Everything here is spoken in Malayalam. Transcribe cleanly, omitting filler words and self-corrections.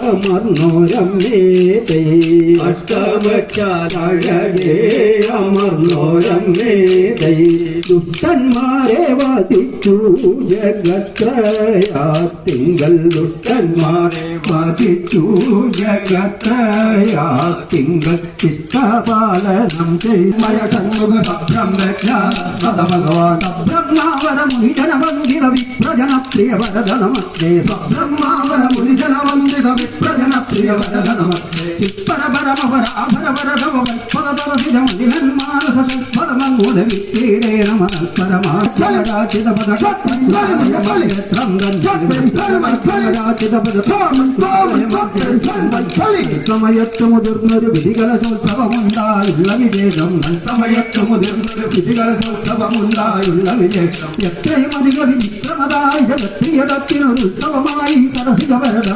അമർന്നോരമ്മേ അഷ്ടമച്ചാഴകേ അമർന്നോരമ്മേ ദുഷ്ടന്മാരെ വധിച്ചു ജഗത്രയാത്തിങ്കൽ ദുഷ്ടന്മാരെ വധിച്ചു ജഗത്രയാത്തിങ്കൽ ഇഷ്ടപാലനം ചെയ്മയഷൺമുഖ ഭഗവാൻ ബ്രഹ്മാവരമുനിജനവന്ദിത വിപ്രജനപ്രിയ വരദനമസ്തേ ബ്രഹ്മാവരമുനിജനവന്ദിത വിപ്രജനപ്രിയ വരദനമസ്തേ ചിപ്പരപരമപരാഭരവരദവൽപദദർശിതമതിഹന്മാനസൽപദമംഗൂലവിക്രീഡേ നമഃ സമയത്ത് മുതിർന്നൊരു വിധികലശോത്സവമുണ്ടായുള്ള വിശേഷം സമയത്ത് വിധികലശോത്സവമുണ്ടായുള്ള വിശേഷം എത്രയും അധിക വിചിത്രമതായ ജഗത്രിയടത്തിനൊരു ഉത്സവമായി സരസിക വരദ